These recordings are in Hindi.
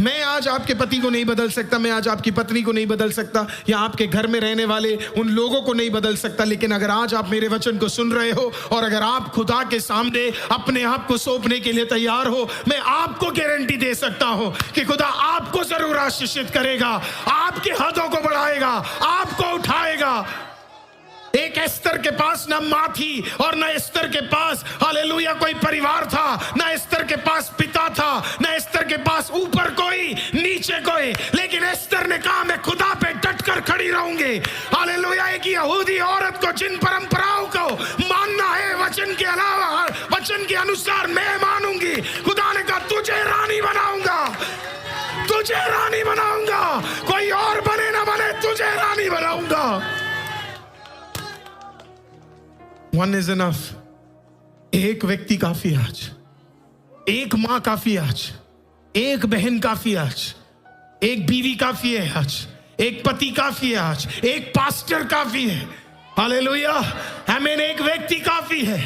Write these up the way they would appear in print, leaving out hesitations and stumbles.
मैं आज आपके पति को नहीं बदल सकता, मैं आज आपकी पत्नी को नहीं बदल सकता, या आपके घर में रहने वाले उन लोगों को नहीं बदल सकता, लेकिन अगर आज आप मेरे वचन को सुन रहे हो और अगर आप खुदा के सामने अपने आप को सौंपने के लिए तैयार हो, मैं आपको गारंटी दे सकता हूं कि खुदा आपको जरूर आशीषित करेगा, आपके हदों को बढ़ाएगा, आपको उठाएगा। एक एस्तर के पास ना माँ थी और ना एस्तर के पास हालेलुया कोई परिवार था, ना एस्तर के पास पिता था, ना एस्तर के पास ऊपर कोई नीचे कोई, लेकिन एस्तर ने कहा मैं खुदा पे डट कर खड़ी रहूंगी। हालेलुया। एक यहूदी औरत को जिन परंपराओं को मानना है वचन के अलावा, वचन के अनुसार मैं मानूंगी। खुदा ने कहा तुझे रानी बनाऊंगा, तुझे रानी बनाऊंगा, कोई और बने ना बने, तुझे रानी बनाऊंगा। One is enough. एक व्यक्ति काफी आज, एक मां काफी आज, एक बहन काफी आज, एक बीवी काफी है आज, एक पति काफी है आज, एक पास्टर काफी है। हालेलुया। आमीन। एक व्यक्ति काफी है।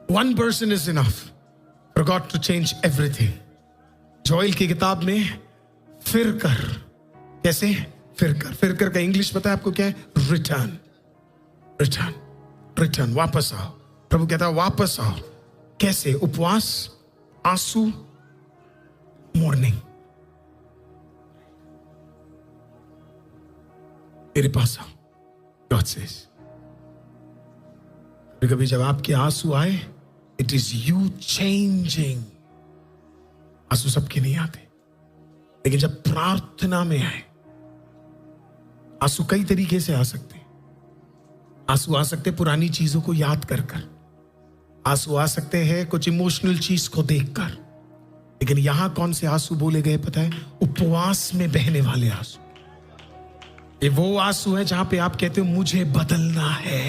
One person is enough for God to change everything. Joel की किताब में फिर कर, कैसे फिर कर, फिर कर का इंग्लिश पता है आपको क्या है? रिटर्न, रिटर्न, रिटर्न, वापस आओ। प्रभु कहता है वापस आओ। कैसे? उपवास, आंसू, मॉर्निंग, मेरे पास आओ। गॉड सेज कभी जब आपके आंसू आए, इट इज यू चेंजिंग। आंसू सबके नहीं आते, लेकिन जब प्रार्थना में आए, आंसू कई तरीके से आ सकते हैं। आंसू आ सकते हैं पुरानी चीजों को याद कर कर, आंसू आ सकते हैं कुछ इमोशनल चीज को देखकर, लेकिन यहां कौन से आंसू बोले गए पता है? उपवास में बहने वाले आंसू। ये वो आंसू है जहां पे आप कहते हो मुझे बदलना है,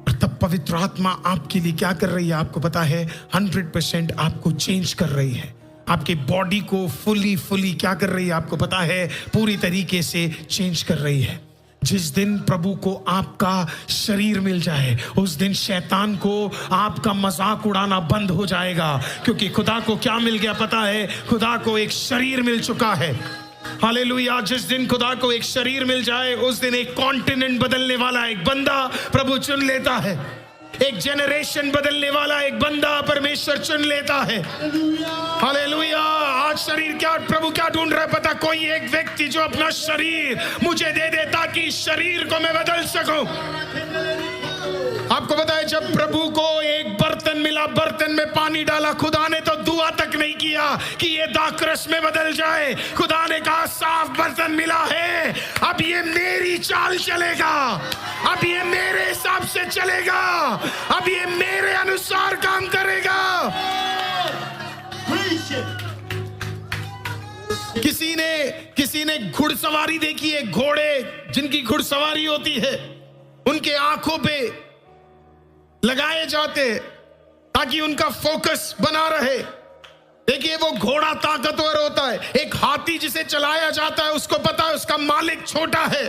और तब पवित्र आत्मा आपके लिए क्या कर रही है आपको पता है? 100% आपको चेंज कर रही है। आपकी बॉडी को फुली क्या कर रही है आपको पता है? पूरी तरीके से चेंज कर रही है। जिस दिन प्रभु को आपका शरीर मिल जाए, उस दिन शैतान को आपका मजाक उड़ाना बंद हो जाएगा, क्योंकि खुदा को क्या मिल गया पता है? खुदा को एक शरीर मिल चुका है। हालेलुया। जिस दिन खुदा को एक शरीर मिल जाए, उस दिन एक कॉन्टिनेंट बदलने वाला एक बंदा प्रभु चुन लेता है, एक जेनरेशन बदलने वाला एक बंदा परमेश्वर चुन लेता है। हालेलुया। आज शरीर क्या, प्रभु क्या ढूंढ रहा है पता? कोई एक व्यक्ति जो अपना शरीर मुझे दे दे ताकि इस शरीर को मैं बदल सकूं। आपको पता है जब प्रभु को एक बर्तन मिला, बर्तन में पानी डाला, खुदा ने तो दुआ तक नहीं किया कि ये दाखरस में बदल जाए। खुदा ने कहा साफ बर्तन मिला है, अब ये मेरी चाल चलेगा, अब ये मेरे हिसाब से चलेगा, अब ये मेरे अनुसार काम करेगा। किसी ने घुड़सवारी देखी है, घोड़े जिनकी घुड़सवारी होती है, उनके आंखों पे लगाए जाते ताकि उनका फोकस बना रहे। देखिए वो घोड़ा ताकतवर होता है। एक हाथी जिसे चलाया जाता है उसको पता है उसका मालिक छोटा है,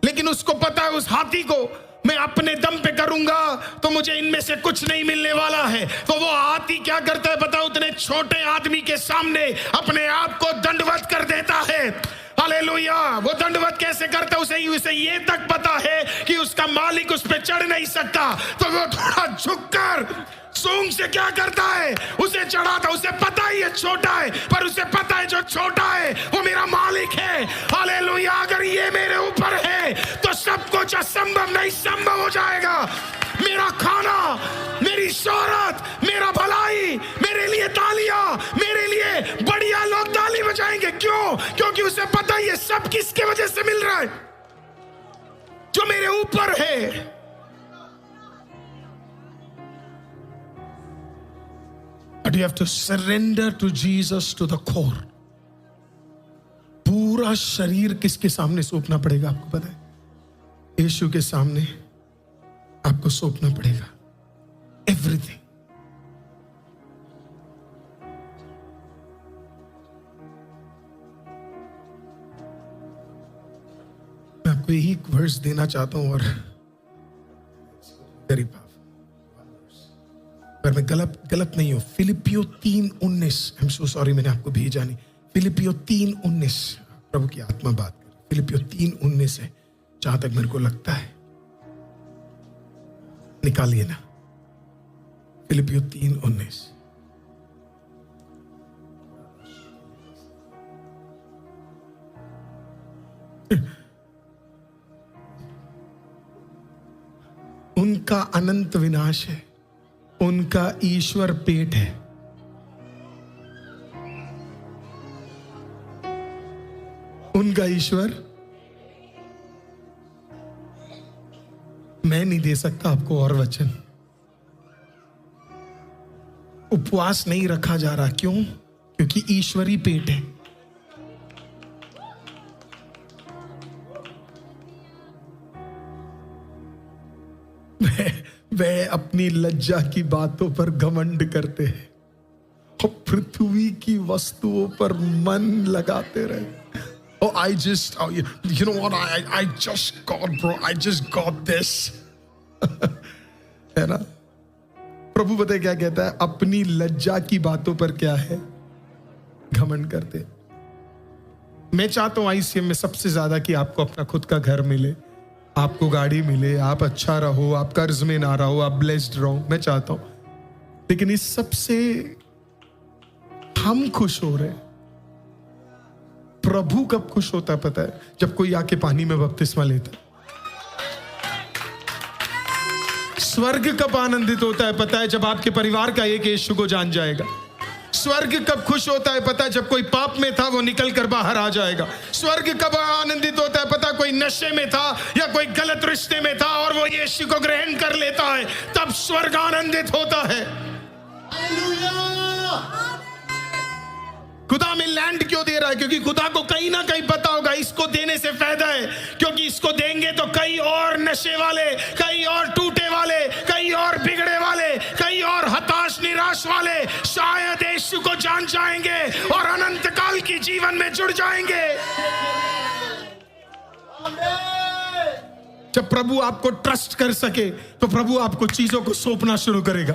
लेकिन उसको पता है उस हाथी को मैं अपने दम पे करूंगा तो मुझे इनमें से कुछ नहीं मिलने वाला है। तो वो हाथी क्या करता है पता? उतने छोटे आदमी के सामने अपने आप को दंडवत कर देता है। हालेलुया। वो दंडवत कैसे करता है? उसे ये तक पता है कि उसका मालिक उस पे चढ़ नहीं सकता, तो वो थोड़ा झुककर सूंघ से क्या करता है? उसे चढ़ाता। उसे पता ही है छोटा है, पर उसे पता है जो छोटा है वो मेरा मालिक है। हालेलुया। अगर ये मेरे ऊपर है तो सब कुछ असंभव नहीं संभव हो जाएगा। मेरा खाना, मेरी शोहरत, मेरा भलाई, मेरे लिए तालियां, मेरे लिए बढ़िया लोग ताली बजाएंगे। क्यों? क्योंकि उसे पता ही है सब किसके वजह से मिल रहा है? जो मेरे ऊपर है। But you have to surrender to Jesus to the core. पूरा शरीर किसके सामने सौंपना पड़ेगा आपको पता है? यीशु के सामने आपको सौंपना पड़ेगा एवरीथिंग। मैं आपको यही वर्स देना चाहता हूं और अगर मैं गलत नहीं हूं, फिलिपियो 3:19, आई एम सो सॉरी मैंने आपको भेजा नहीं, फिलिपियो 3:19, प्रभु की आत्मा बात कर, फिलिपियो 3:19 है जहां तक मेरे को लगता है, निकालिए ना, फिलिपियो 3:19। उनका अनंत विनाश है, उनका ईश्वर पेट है। उनका ईश्वर, मैं नहीं दे सकता आपको और वचन। उपवास नहीं रखा जा रहा, क्यों? क्योंकि ईश्वरी पेट है। वे अपनी लज्जा की बातों पर घमंड करते हैं और पृथ्वी की वस्तुओं पर मन लगाते रहे। Oh, I just, oh, you know what? I just got, bro. I just got this. है ना? प्रभु पता है क्या कहता है? अपनी लज्जा की बातों पर क्या है? घमंड करते। मैं चाहता हूं ICM में सबसे ज्यादा कि आपको अपना खुद का घर मिले, आपको गाड़ी मिले, आप अच्छा रहो, आप कर्ज में ना रहो, आप ब्लेस्ड रहो, मैं चाहता हूं। लेकिन इस सबसे हम खुश हो रहे हैं। प्रभु कब खुश होता है पता है? जब कोई आके पानी में बपतिस्मा लेता है। स्वर्ग कब आनंदित होता है पता है? जब आपके परिवार का एक यीशु को जान जाएगा। स्वर्ग कब खुश होता है पता है? जब कोई पाप में था वो निकल कर बाहर आ जाएगा। स्वर्ग कब आनंदित होता है पता है? कोई नशे में था या कोई गलत रिश्ते में था और वो यीशु को ग्रहण कर लेता है, तब स्वर्ग आनंदित होता है। खुदा में लैंड क्यों दे रहा है? क्योंकि खुदा को कहीं ना कहीं पता होगा इसको देने से फायदा है, क्योंकि इसको देंगे तो कई और नशे वाले, कई और टूटे वाले, कई और बिगड़े वाले, कई और हताश निराश वाले शायद यीशु को जान जाएंगे और अनंत काल की जीवन में जुड़ जाएंगे। जब प्रभु आपको ट्रस्ट कर सके तो प्रभु आपको चीजों को सौंपना शुरू करेगा।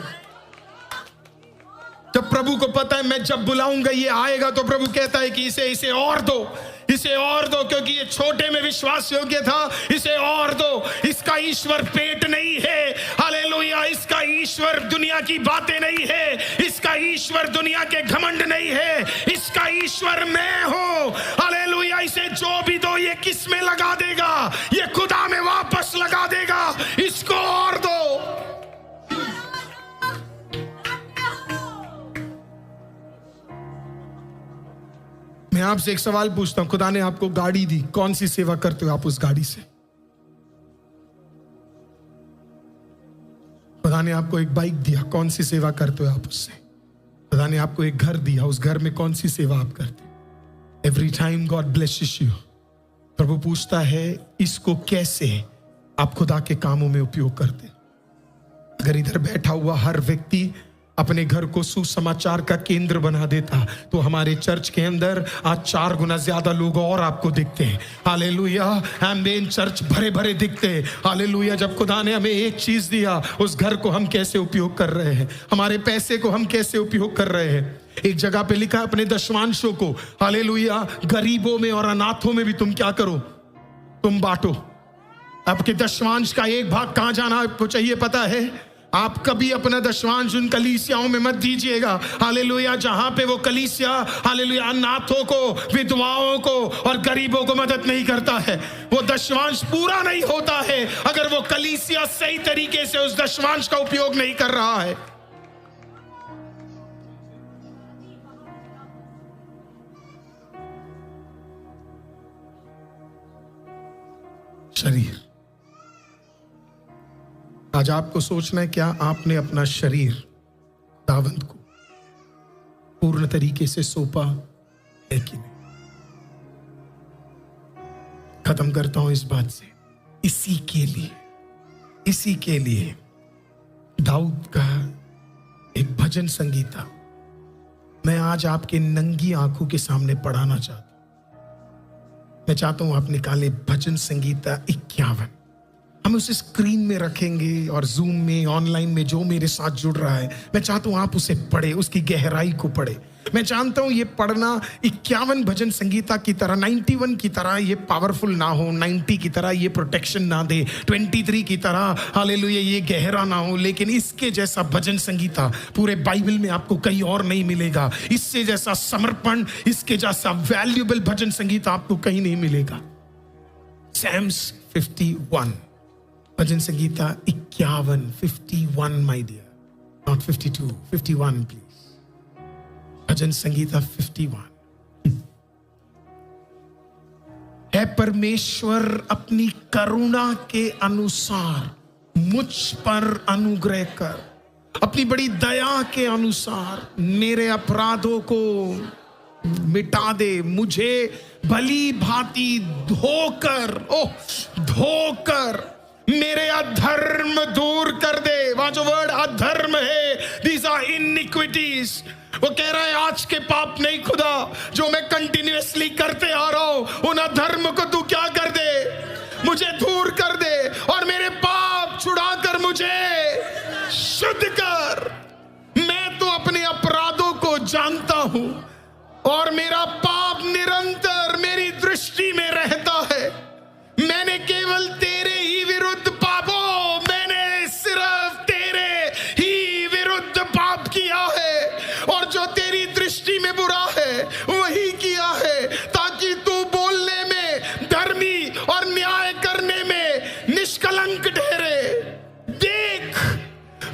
जब प्रभु को पता है मैं जब बुलाऊंगा ये आएगा, तो प्रभु कहता है कि इसे और दो, इसे और दो, क्योंकि ये छोटे में विश्वास योग्य था, इसे और दो। इसका ईश्वर पेट नहीं है, हालेलुया। इसका ईश्वर दुनिया की बातें नहीं है, इसका ईश्वर दुनिया के घमंड नहीं है, इसका ईश्वर मैं हूं, हालेलुया। इसे जो भी दो ये किस में लगा देगा? ये खुदा में वापस लगा देगा। इसको और दो। मैं आपसे एक सवाल पूछता हूं, खुदा ने आपको गाड़ी दी, कौन सी सेवा करते हो आप उस गाड़ी से? खुदा ने आपको एक बाइक दिया, कौन सी सेवा करते हो आप उससे? खुदा ने आपको एक घर दिया, उस घर में कौन सी सेवा आप करते? Every time God blesses you, प्रभु पूछता है इसको कैसे आप खुदा के कामों में उपयोग करते? अगर इधर बैठा हुआ हर व्यक्ति अपने घर को सुसमाचार का केंद्र बना देता, तो हमारे चर्च के अंदर आज 4 गुना ज्यादा लोग और आपको दिखते हैं। हालेलुया। एम्बेन चर्च भरे भरे दिखते हैं। हालेलुया। जब खुदा ने हमें एक चीज दिया, उस घर को हम कैसे उपयोग कर रहे हैं, हमारे पैसे को हम कैसे उपयोग कर रहे हैं। एक जगह पे लिखा है अपने दशमांशों को, हालेलुया, गरीबों में और अनाथों में भी तुम क्या करो? तुम बांटो। आपके दशमांश का एक भाग कहां जाना आपको चाहिए पता है? आप कभी अपना दशमांश उन कलीसियाओं में मत दीजिएगा, हालेलुया, जहां पे वो कलीसिया, हालेलुया, अनाथों को, विधवाओं को और गरीबों को मदद नहीं करता है। वो दशमांश पूरा नहीं होता है अगर वो कलीसिया सही तरीके से उस दशमांश का उपयोग नहीं कर रहा है। शरीर, आज आपको सोचना है क्या आपने अपना शरीर दावंद को पूर्ण तरीके से सौंपा है कि नहीं? खत्म करता हूं इस बात से। इसी के लिए दाऊद का एक भजन संगीता मैं आज आपके नंगी आंखों के सामने पढ़ाना चाहता हूं। मैं चाहता हूं आप निकाले भजन संगीता 51। हम उसे स्क्रीन में रखेंगे और जूम में, ऑनलाइन में जो मेरे साथ जुड़ रहा है, मैं चाहता हूं आप उसे पढ़े, उसकी गहराई को पढ़े। मैं जानता हूं ये पढ़ना 51 भजन संगीता की तरह, 91 की तरह ये पावरफुल ना हो, 90 की तरह ये प्रोटेक्शन ना दे, 23 की तरह हालेलुया ये गहरा ना हो, लेकिन इसके जैसा भजन संगीता पूरे बाइबल में आपको कहीं और नहीं मिलेगा। इससे जैसा समर्पण, इसके जैसा वैल्यूएबल भजन संगीता आपको कहीं नहीं मिलेगा। Psalms 51, भजन संगीता 51, 51 माय डियर, नॉट 52, 51 प्लीज। भजन संगीता 51। है परमेश्वर अपनी करुणा के अनुसार मुझ पर अनुग्रह कर, अपनी बड़ी दया के अनुसार मेरे अपराधों को मिटा दे, मुझे भली भांति धोकर मेरे अधर्म दूर कर दे। वहां जो वर्ड अधर्म है, दीज आर इनिक्विटीज। वो कह रहा है आज के पाप नहीं खुदा जो मैं कंटिन्यूअसली करते आ रहा हूं, उन अधर्म को तू क्या कर दे, मुझे दूर कर दे और मेरे पाप छुड़ाकर मुझे शुद्ध कर। मैं तो अपने अपराधों को जानता हूं और मेरा पाप निरंतर मेरी दृष्टि में रहता है। मैंने केवल तेरे ही विरुद्ध मैंने सिर्फ तेरे ही विरुद्ध पाप किया है और जो तेरी दृष्टि में बुरा है वही किया है, ताकि तू बोलने में धर्मी और न्याय करने में निष्कलंक ठहरे। देख,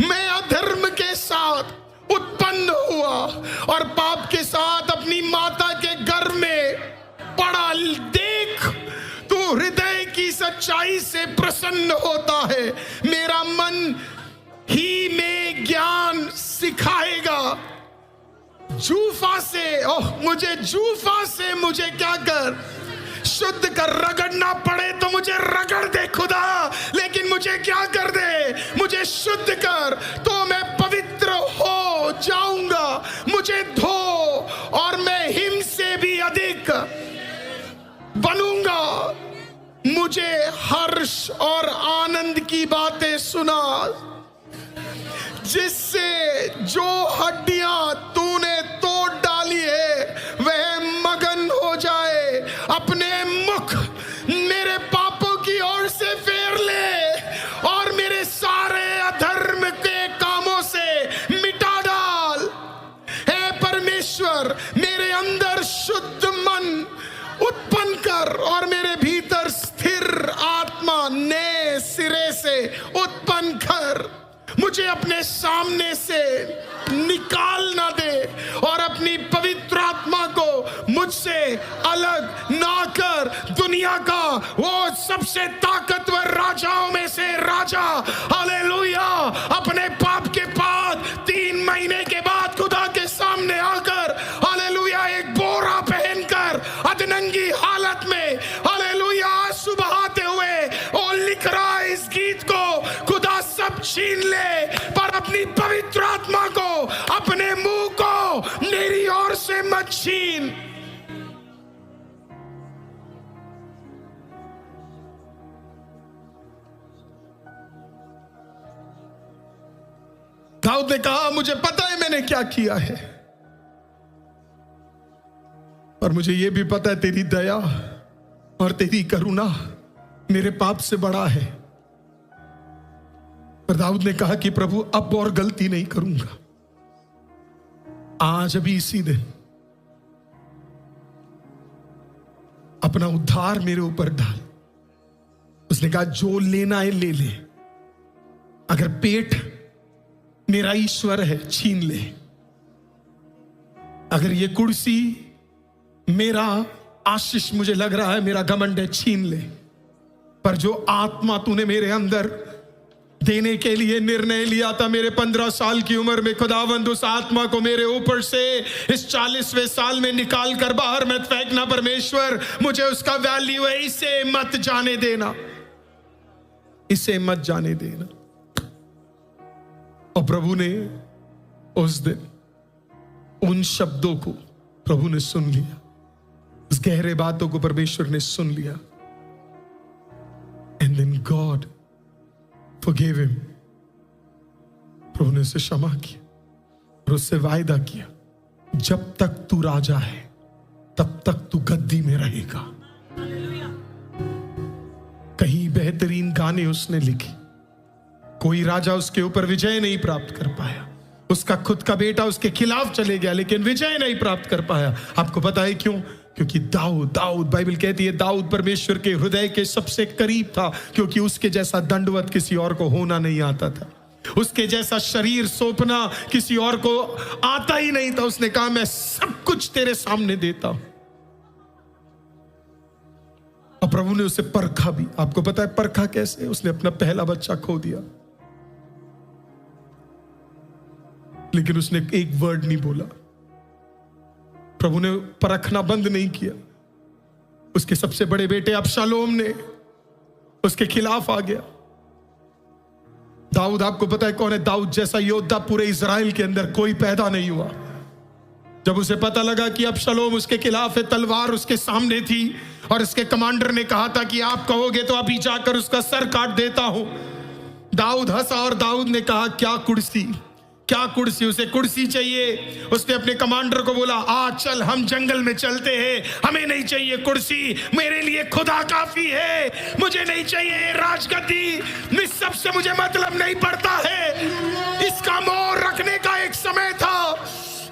मैं अधर्म के साथ उत्पन्न हुआ और पाप के साथ अपनी माता के गर्भ में पड़ा। देख, तू हृदय की सच्चाई से प्रसन्न होता है, मेरा मन ही में ज्ञान सिखाएगा। जूफा से मुझे क्या कर, शुद्ध कर। रगड़ना पड़े तो मुझे रगड़ दे खुदा, लेकिन मुझे क्या कर दे, मुझे शुद्ध कर, तो मैं पवित्र हो जाऊंगा। मुझे धो और मैं हिम से भी अधिक बनूंगा। मुझे हर्ष और आनंद की बातें सुना, जिससे जो हड्डियां तूने तोड़ डाली है वह मगन हो जाए। अपने मुख मेरे पापों की ओर से फेर ले और मेरे सारे अधर्म के कामों से मिटा डाल। हे परमेश्वर, मेरे अंदर शुद्ध मन उत्पन्न कर और मेरे भीतर स्थिर आत्मा नए सिरे से उत्पन्न कर। मुझे अपने सामने से निकाल ना दे और अपनी पवित्र आत्मा को मुझसे अलग ना कर। दुनिया का वो सबसे ताकतवर राजाओं में से राजा, हालेलुया, अपने पाप के बाद 3 महीने के बाद खुदा के सामने आकर, हालेलुया, एक बोरा पहनकर अधनंगी हालत में, हालेलुया, आंसू बहाते हुए वो लिख रहा है इस गीत को, खुदा सब छीन ले पर अपनी पवित्र आत्मा को, अपने मुंह को मेरी ओर से मत छीन। दाऊद ने कहा, मुझे पता है मैंने क्या किया है, और मुझे यह भी पता है तेरी दया और तेरी करुणा मेरे पाप से बड़ा है। पर दाऊद ने कहा कि प्रभु अब और गलती नहीं करूंगा, आज अभी इसी दिन अपना उद्धार मेरे ऊपर डाल। उसने कहा जो लेना है ले ले, अगर पेट मेरा ईश्वर है छीन ले, अगर ये कुर्सी मेरा आशीष मुझे लग रहा है मेरा घमंड है छीन ले, पर जो आत्मा तूने मेरे अंदर देने के लिए निर्णय लिया था मेरे 15 साल की उम्र में, खुदावंद उस आत्मा को मेरे ऊपर से इस 40वें साल में निकाल कर बाहर मत फेंकना परमेश्वर। मुझे उसका वैल्यू है, इसे मत जाने देना, इसे मत जाने देना। और प्रभु ने उस दिन उन शब्दों को प्रभु ने सुन लिया, उस गहरे बातों को परमेश्वर ने सुन लिया। And then God forgave him. प्रभु ने उसे क्षमा किया और उससे वायदा किया, जब तक तू राजा है तब तक तू गद्दी में रहेगा। कहीं बेहतरीन गाने उसने लिखे, कोई राजा उसके ऊपर विजय नहीं प्राप्त कर पाया। उसका खुद का बेटा उसके खिलाफ चले गया लेकिन विजय नहीं प्राप्त कर पाया। आपको पता है क्यों? क्योंकि दाऊद, बाइबल कहती है दाऊद परमेश्वर के हृदय के सबसे करीब था, क्योंकि उसके जैसा दंडवत किसी और को होना नहीं आता था। उसके जैसा शरीर सौंपना किसी और को आता ही नहीं था। उसने कहा, मैं सब कुछ तेरे सामने देता हूं। और प्रभु ने उसे परखा भी। आपको पता है परखा कैसे? उसने अपना पहला बच्चा खो दिया, लेकिन उसने एक वर्ड नहीं बोला। प्रभु ने परखना बंद नहीं किया। उसके सबसे बड़े बेटे अबशालोम ने उसके खिलाफ आ गया। दाऊद, आपको पता है कौन है? दाऊद जैसा योद्धा पूरे इज़राइल के अंदर कोई पैदा नहीं हुआ। जब उसे पता लगा कि अबशालोम उसके खिलाफ है, तलवार उसके सामने थी और उसके कमांडर ने कहा था कि आप कहोगे तो अभी जाकर उसका सर काट देता हूं। दाऊद हंसा और दाऊद ने कहा, क्या कुर्सी, क्या कुर्सी? उसे कुर्सी चाहिए। उसने अपने कमांडर को बोला, आ चल हम जंगल में चलते हैं, हमें नहीं चाहिए कुर्सी, मेरे लिए खुदा काफी है। मुझे नहीं चाहिए राजगद्दी, इस सब से मुझे मतलब नहीं पड़ता है। इसका मोह रखने का एक समय था,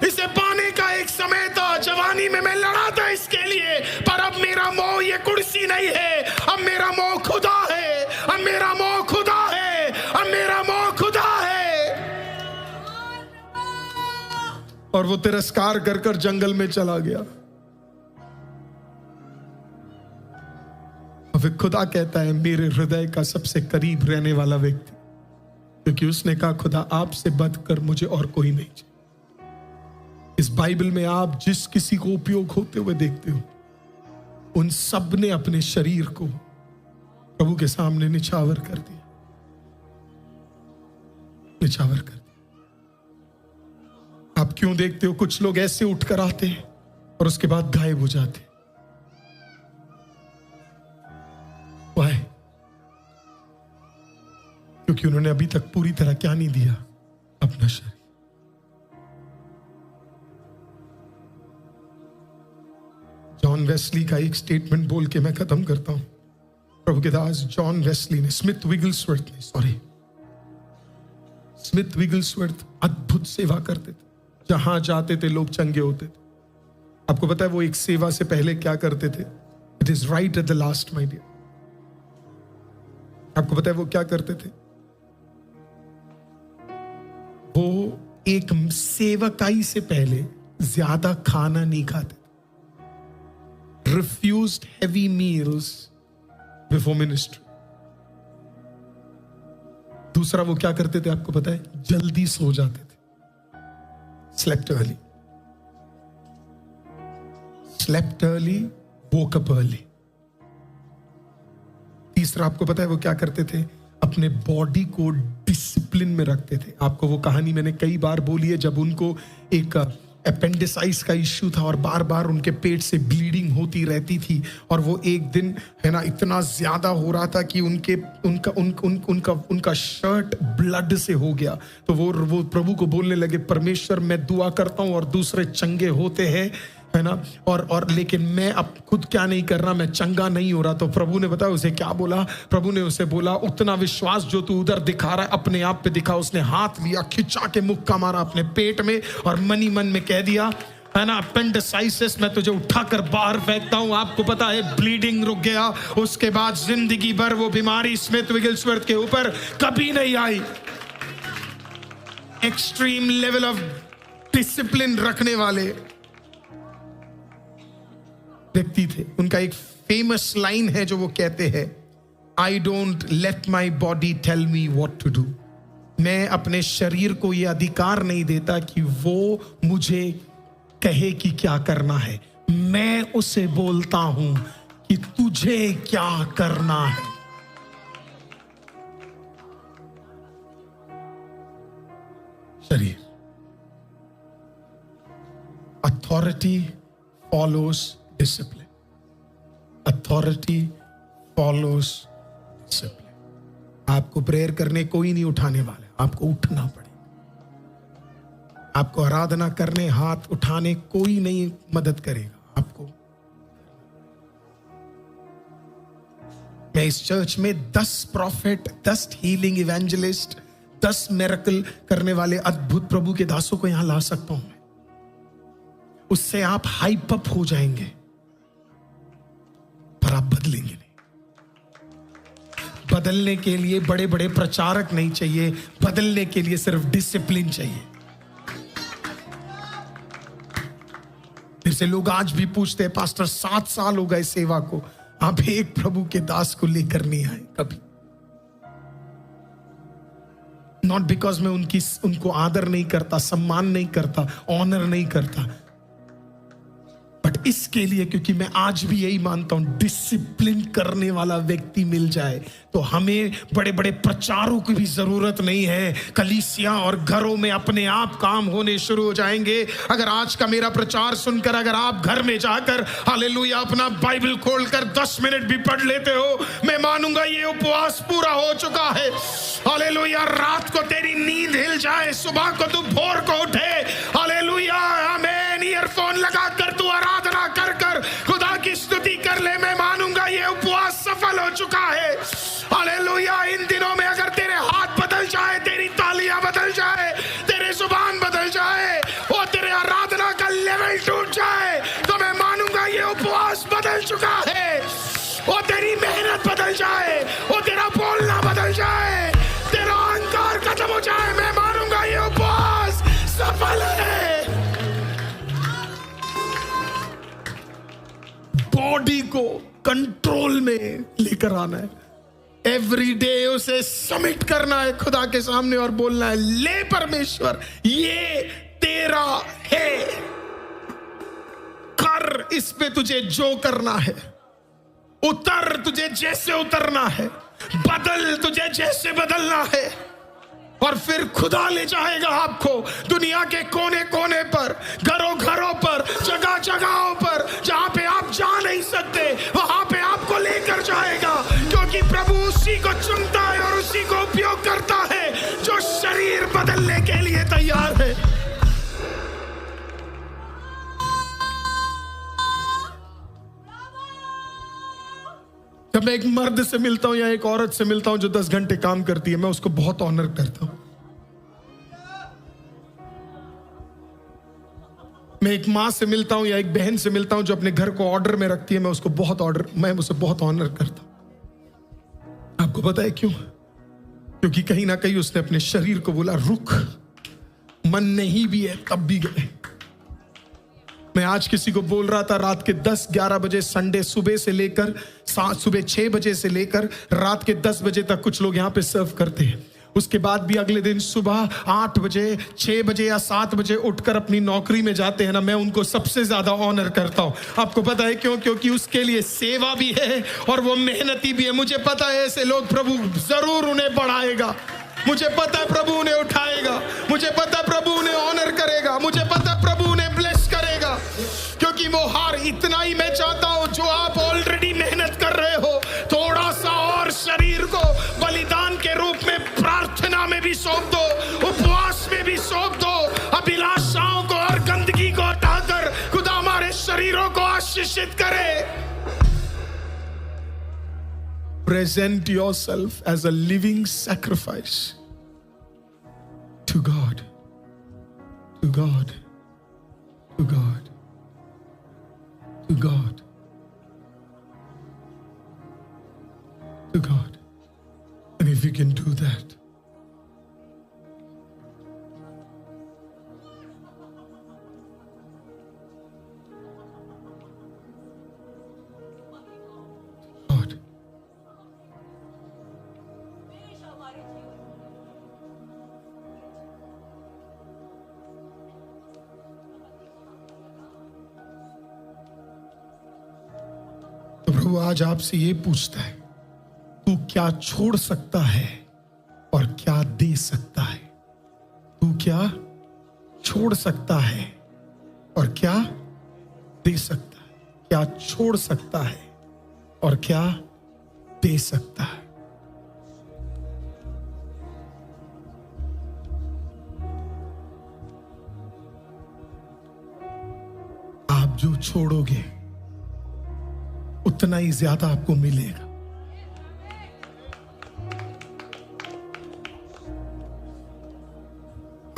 इसे पाने का एक समय था। जवानी में मैं लड़ा था इसके लिए, पर अब मेरा मोह ये कुर्सी नहीं है, अब मेरा मोह खुदा है, अब मेरा मोह खुदा है, अब मेरा मोह खुदा है। और वो तिरस्कार कर कर जंगल में चला गया। अब खुदा कहता है, मेरे हृदय का सबसे करीब रहने वाला व्यक्ति, क्योंकि उसने कहा, खुदा आपसे बढ़कर मुझे और कोई नहीं चाहिए। इस बाइबल में आप जिस किसी को उपयोग होते हुए देखते हो, उन सब ने अपने शरीर को प्रभु के सामने निछावर कर दिया, निछावर कर दिया। आप क्यों देखते हो कुछ लोग ऐसे उठकर आते हैं और उसके बाद गायब हो जाते? वाह? क्योंकि उन्होंने अभी तक पूरी तरह क्या नहीं दिया? अपना शरीर। जॉन वेस्ली का एक स्टेटमेंट बोल के मैं खत्म करता हूं। प्रभु के दास जॉन वेस्ली ने, स्मिथ विगलस्वर्थ अद्भुत सेवा करते थे। जहां जाते थे लोग चंगे होते थे। आपको पता है वो एक सेवा से पहले क्या करते थे? It is right at the last my dear. आपको पता है वो क्या करते थे? वो एक सेवकाई से पहले ज्यादा खाना नहीं खाते। Refused heavy meals before ministry. दूसरा वो क्या करते थे? आपको पता है? जल्दी सो जाते थे। Slept early, woke up early. तीसरा आपको पता है वो क्या करते थे? अपने बॉडी को डिसिप्लिन में रखते थे। आपको वो कहानी मैंने कई बार बोली है, जब उनको एक अपेंडिसाइटिस का इश्यू था और बार बार उनके पेट से ब्लीडिंग होती रहती थी, और वो एक दिन है ना इतना ज्यादा हो रहा था कि उनका शर्ट ब्लड से हो गया। तो वो प्रभु को बोलने लगे, परमेश्वर मैं दुआ करता हूं और दूसरे चंगे होते हैं, है ना, और लेकिन मैं अब खुद क्या नहीं कर रहा, मैं चंगा नहीं हो रहा। तो प्रभु ने बताया उसे क्या बोला? प्रभु ने उसे बोला, उतना विश्वास जो तू उधर दिखा रहा है अपने आप पे दिखा। उसने हाथ लिया, खिंचा के मुक्का मारा अपने पेट में और मनी मन में कह दिया, है ना, अपेंडिसाइटिस मैं तुझे उठाकर बाहर फेंकता हूं। आपको पता है ब्लीडिंग रुक गया। उसके बाद जिंदगी भर वो बीमारी स्मिथ विगलस्वर्थ के ऊपर कभी नहीं आई। एक्सट्रीम लेवल ऑफ डिसिप्लिन रखने वाले व्यक्ति थे। उनका एक फेमस लाइन है जो वो कहते हैं, I don't let my body tell me what to do. मैं अपने शरीर को यह अधिकार नहीं देता कि वो मुझे कहे कि क्या करना है, मैं उसे बोलता हूं कि तुझे क्या करना है। शरीर। Authority follows discipline. Authority follows discipline. आपको प्रेयर करने कोई नहीं उठाने वाला, आपको उठना पड़ेगा। आपको आराधना करने, हाथ उठाने कोई नहीं मदद करेगा आपको। मैं इस चर्च में 10 प्रॉफिट, 10 हीलिंग इवेंजलिस्ट, 10 मिरेकल करने वाले अद्भुत प्रभु के दासों को यहां ला सकता हूं मैं। उससे आप हाइप अप हो जाएंगे, पर आप बदलेंगे नहीं। बदलने के लिए बड़े बड़े प्रचारक नहीं चाहिए, बदलने के लिए सिर्फ डिसिप्लिन चाहिए। फिर से लोग आज भी पूछते हैं, पास्टर 7 साल हो गए सेवा को, आप एक प्रभु के दास को लेकर नहीं आए कभी। नॉट बिकॉज मैं उनको आदर नहीं करता, सम्मान नहीं करता, ऑनर नहीं करता, बट इसके लिए क्योंकि मैं आज भी यही मानता हूं, डिसिप्लिन करने वाला व्यक्ति मिल जाए तो हमें बड़े बड़े प्रचारों की भी जरूरत नहीं है। कलीसिया और घरों में अपने आप काम होने शुरू हो जाएंगे। अगर आज का मेरा प्रचार सुनकर अगर आप घर में जाकर हालेलुया अपना बाइबल खोलकर 10 मिनट भी पढ़ लेते हो, मैं मानूंगा ये उपवास पूरा हो चुका है। हालेलुया, रात को तेरी नींद हिल जाए, सुबह को तू भोर को उठे, हालेलुया आमीन, ईयरफोन लगाकर तू आराधना कर कर खुदा की स्तुति कर ले, मैं मानूंगा ये उपवास सफल हो चुका है। हालेलुया, इन दिनों में अगर तेरे हाथ बदल जाए, तेरी तालियां बदल जाए, तेरे जुबान बदल जाए और तेरे आराधना का लेवल टूट जाए, तो मैं मानूंगा ये उपवास बदल चुका है। और तेरी मेहनत बदल जाए, और तेरा बोलना बदल जाए, तेरा अहंकार खत्म हो जाए, मैं मानूंगा ये उपवास सफल है। बॉडी को कंट्रोल में लेकर आना है, एवरी डे उसे सबमिट करना है खुदा के सामने और बोलना है, ले परमेश्वर ये तेरा है, कर इस पे तुझे जो करना है, उतर तुझे जैसे उतरना है, बदल तुझे जैसे बदलना है। और फिर खुदा ले जाएगा आपको दुनिया के कोने कोने पर, घरों घरों पर, जगह जगहों पर, जहां पे आप जा नहीं सकते, वहां पे आपको लेकर जाएगा, क्योंकि प्रभु उसी को चुनता है और उसी को उपयोग करता है जो शरीर बदलने के लिए तैयार है। जब मैं एक मर्द से मिलता हूं या एक औरत से मिलता हूं जो 10 घंटे काम करती है, मैं उसको बहुत ऑनर करता हूं। मैं एक मां से मिलता हूं या एक बहन से मिलता हूं जो अपने घर को ऑर्डर में रखती है, मैं उसे बहुत ऑनर करता हूं। आपको पता है क्यों? क्योंकि कहीं ना कहीं उसने अपने शरीर को बोला, रुक, मन नहीं भी है तब भी गए। मैं आज किसी को बोल रहा था, रात के 10-11 बजे संडे सुबह से लेकर सुबह 6 बजे से लेकर रात के 10 बजे तक कुछ लोग यहां पे सर्व करते हैं। उसके बाद भी अगले दिन सुबह 8 बजे, 6 बजे या 7 बजे उठकर अपनी नौकरी में जाते हैं ना, मैं उनको सबसे ज्यादा ऑनर करता हूं। आपको पता है क्यों? क्योंकि उसके लिए सेवा भी है और वो मेहनती भी है। मुझे पता है ऐसे लोग प्रभु जरूर उन्हें बढ़ाएगा, मुझे पता है प्रभु उन्हें उठाएगा, मुझे पता है प्रभु उन्हें ऑनर करेगा, मुझे पता है प्रभु उन्हें ब्लेस करेगा, क्योंकि वो हार इतना ही मैं चाहता हूं जो आप ऑलरेडी मेहनत कर रहे हो, थोड़ा सा और शरीर को बलिदान के रूप में प्रार्थना में भी सौंप दो, उपवास में भी सौंप दो, अभिलाषाओं को और गंदगी को हटाकर खुदा हमारे शरीरों को आशीषित करे। Present yourself as a living sacrifice to God, to God, to God, to God, to God. And if you can do that, God, तो प्रभु आज आपसे ये पूछता है, तू क्या छोड़ सकता है और क्या दे सकता है? तू क्या छोड़ सकता है और क्या दे सकता है? क्या छोड़ सकता है और क्या दे सकता है? जो छोड़ोगे उतना ही ज्यादा आपको मिलेगा।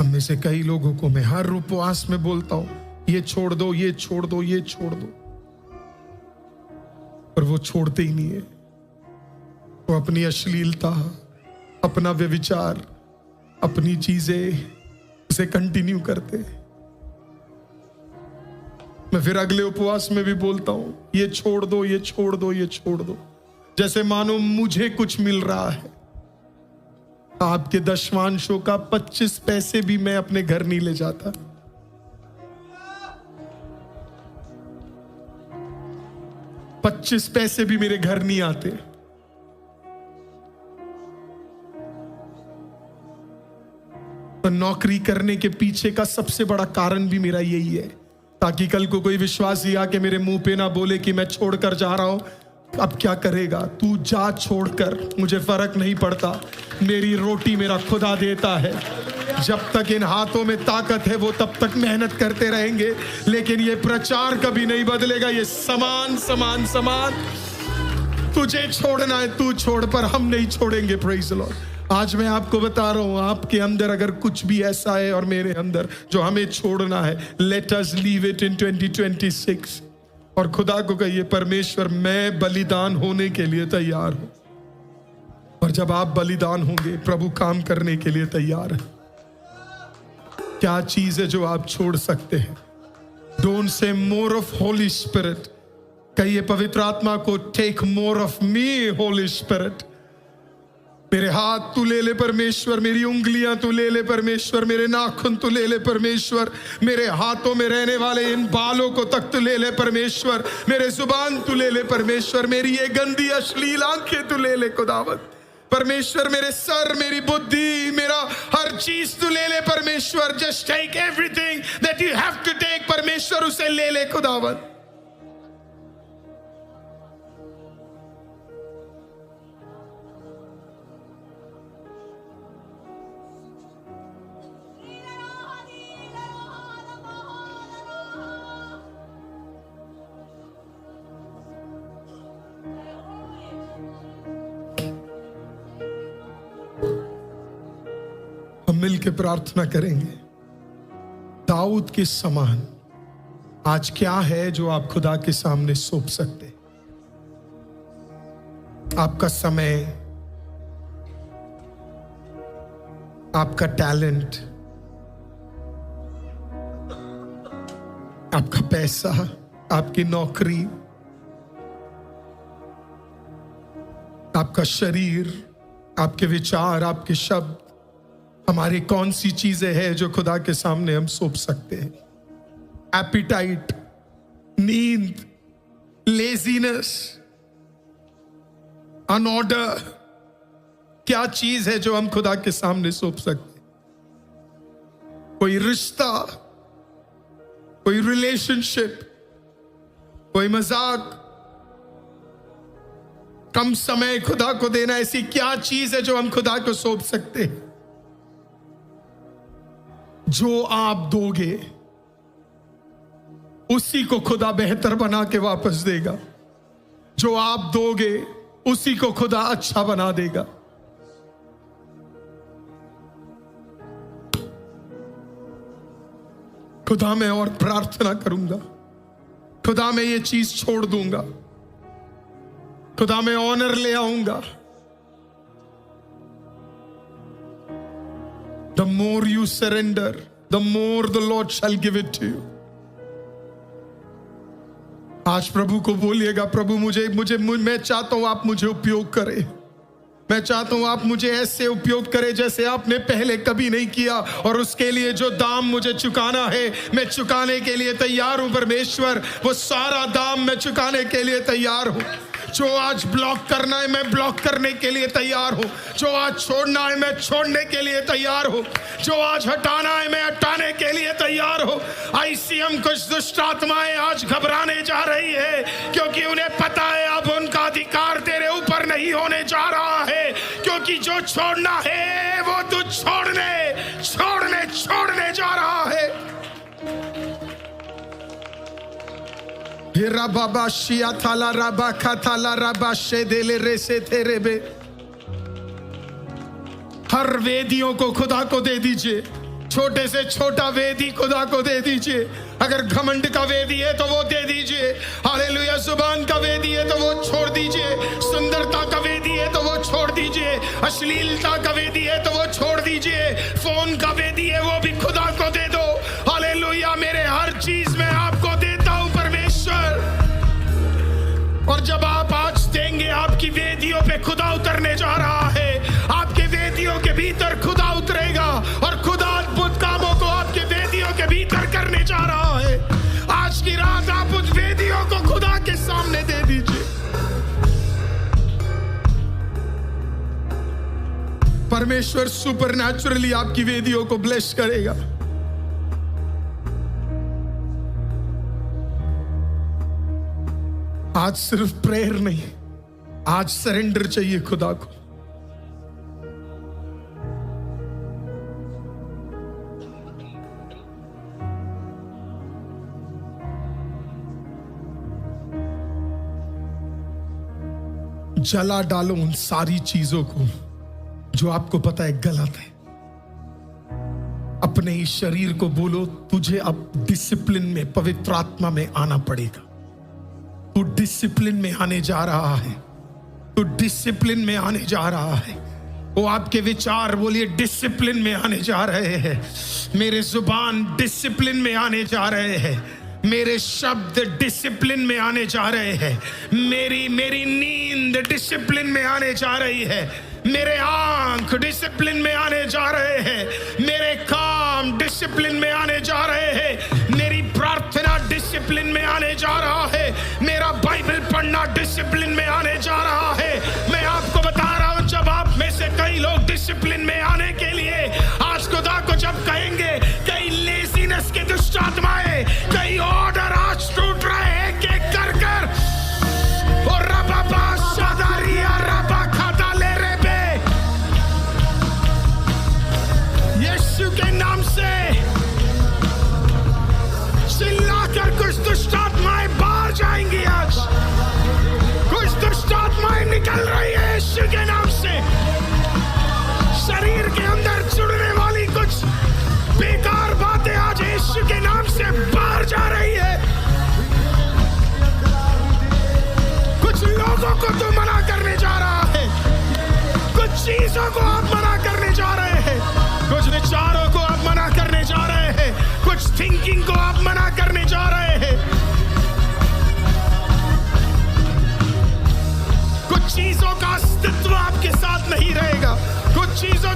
हम में से कई लोगों को मैं हर उपवास में बोलता हूं, ये छोड़ दो, ये छोड़ दो, ये छोड़ दो, पर वो छोड़ते ही नहीं है। वो अपनी अश्लीलता, अपना व्यभिचार, अपनी चीजें उसे कंटिन्यू करते। मैं फिर अगले उपवास में भी बोलता हूं, ये छोड़ दो, ये छोड़ दो, ये छोड़ दो, जैसे मानो मुझे कुछ मिल रहा है। आपके दशमांशों का 25 पैसे भी मैं अपने घर नहीं ले जाता। $25 पैसे भी मेरे घर नहीं आते। तो नौकरी करने के पीछे का सबसे बड़ा कारण भी मेरा यही है, ताकि कल को कोई विश्वासी आके मेरे मुंह पे ना बोले कि मैं छोड़कर जा रहा हूं। अब क्या करेगा? तू जा छोड़कर, मुझे फर्क नहीं पड़ता। मेरी रोटी मेरा खुदा देता है। जब तक इन हाथों में ताकत है वो तब तक मेहनत करते रहेंगे, लेकिन ये प्रचार कभी नहीं बदलेगा। ये समान समान समान, तुझे छोड़ना है तू छोड़, पर हम नहीं छोड़ेंगे। Praise the Lord. आज मैं आपको बता रहा हूं, आपके अंदर अगर कुछ भी ऐसा है और मेरे अंदर जो हमें छोड़ना है, let us leave it in 2026। और खुदा को कहिए, परमेश्वर मैं बलिदान होने के लिए तैयार हूं। और जब आप बलिदान होंगे, प्रभु काम करने के लिए तैयार है। क्या चीज है जो आप छोड़ सकते हैं? Don't say more of Holi spirit. कहिए पवित्र आत्मा को, take more of me Holy Spirit. मेरे हाथ तू ले ले परमेश्वर, मेरी उंगलियां तू ले ले परमेश्वर, मेरे नाखून तू ले ले परमेश्वर, मेरे हाथों में रहने वाले इन बालों को तक तू ले ले परमेश्वर, मेरे जुबान तू ले ले परमेश्वर, मेरी ये गंदी अश्लील आंखें तू ले ले खुदावंद परमेश्वर, मेरे सर, मेरी बुद्धि, मेरा हर चीज तू ले ले परमेश्वर। Just take everything that you have to take परमेश्वर, उसे ले ले खुदावंद। मिल के प्रार्थना करेंगे। दाऊद के समान आज क्या है जो आप खुदा के सामने सौंप सकते? आपका समय, आपका टैलेंट, आपका पैसा, आपकी नौकरी, आपका शरीर, आपके विचार, आपके शब्द, हमारी कौन सी चीजें हैं जो खुदा के सामने हम सौंप सकते हैं? एपिटाइट, नींद, लेजीनेस, अनऑर्डर, क्या चीज है जो हम खुदा के सामने सौंप सकते हैं? कोई रिश्ता, कोई रिलेशनशिप, कोई मजाक, कम समय खुदा को देना, ऐसी क्या चीज है जो हम खुदा को सौंप सकते हैं? जो आप दोगे उसी को खुदा बेहतर बना के वापस देगा। जो आप दोगे उसी को खुदा अच्छा बना देगा। खुदा मैं और प्रार्थना करूंगा, खुदा मैं ये चीज छोड़ दूंगा, खुदा मैं ऑनर ले आऊंगा। The more you surrender, the more the Lord shall give it to you. आज प्रभु को बोलिएगा, प्रभु मैं चाहता हूं आप मुझे उपयोग करें। मैं चाहता हूं आप मुझे ऐसे उपयोग करें जैसे आपने पहले कभी नहीं किया, और उसके लिए जो दाम मुझे चुकाना है मैं चुकाने के लिए तैयार हूं परमेश्वर। वो सारा दाम मैं चुकाने के लिए तैयार हूं। जो आज ब्लॉक करना है मैं ब्लॉक करने के लिए तैयार हूं। जो आज छोड़ना है मैं छोड़ने के लिए तैयार हूं। जो आज हटाना है मैं हटाने के लिए तैयार हूं। ICM कुछ दुष्ट आत्माएं आज घबराने जा रही है, क्योंकि उन्हें पता है अब उनका अधिकार तेरे ऊपर नहीं होने जा रहा है, क्योंकि जो छोड़ना है वो तू छोड़ने छोड़ने छोड़ने जा रहा है। ये रबाबा शिया थाला रबा खाथाला रबा शेदेले रेसे तेरे बे। हर वेदियों को खुदा को दे दीजिए, छोटे से छोटा वेदी खुदा को दे दीजिए। अगर घमंड का वेदी है तो वो दे दीजिए, हालेलुया। जुबान का वेदी है तो वो छोड़ दीजिए, सुंदरता का वेदी है तो वो छोड़ दीजिए, अश्लीलता का वेदी है तो वो छोड़ दीजिए, फोन का वेदी है वो भी खुदा को दे दो। हालेलुया, मेरे हर चीज में आपको देता हूं परमेश्वर। और जब आप आज देंगे, आपकी वेदियों पे खुदा उतरने जा रहा है, आपके वेदियों के भीतर खुदा उतरेगा और खुदा अद्भुत कामों को आपके वेदियों के भीतर करने जा रहा है। आज की रात आप उस वेदियों को खुदा के सामने दे दीजिए। परमेश्वर सुपरनैचुरली आपकी वेदियों को ब्लेस करेगा। आज सिर्फ प्रेयर नहीं, आज सरेंडर चाहिए खुदा को। जला डालो उन सारी चीजों को जो आपको पता है गलत है। अपने ही शरीर को बोलो, तुझे अब डिसिप्लिन में, पवित्र आत्मा में आना पड़ेगा। तू डिसिप्लिन में आने जा रहा है, तू डिसिप्लिन में आने जा रहा है। वो आपके विचार बोलिए डिसिप्लिन में आने जा रहे हैं, मेरे जुबान डिसिप्लिन में आने जा रहे हैं, मेरे शब्द डिसिप्लिन में आने जा रहे हैं, मेरी नींद डिसिप्लिन में आने जा रही है, मेरे आंख डिसिप्लिन में आने जा रहे हैं, मेरे काम डिसिप्लिन में आने जा रहे हैं, मेरी प्रार्थना डिसिप्लिन में आने जा रहा है, मेरा बाइबल पढ़ना डिसिप्लिन में आने जा रहा है। मैं आपको बता रहा हूं, जब आप में से कई लोग डिसिप्लिन में आने के लिए आज खुदा को जब कहेंगे, कई लेजीनेस के दुष्ट आत्माएं, कई ऑर्डर आज टूट रहे हैं एक कर कर, और रबा शादारिया रबा खाता ले रे बे, यीशु के नाम से चिल्लाकर कुछ दुष्ट आत्माएं बाहर जाएंगी। आज कुछ दुष्ट आत्माएं निकल रही है यीशु के नाम से। शरीर के अंदर जुड़ने वाली कुछ बेकार बातें आज यीशु के नाम से बाहर जा रही है। कुछ लोगों को तो मना करने जा रहा है, कुछ चीजों को आप मना करने जा रहे हैं, कुछ विचारों को आप मना करने जा रहे हैं, कुछ थिंकिंग को आप मना करने जा रहे हैं, कुछ चीजों का अस्तित्व आपके साथ नहीं रहेगा, कुछ चीजों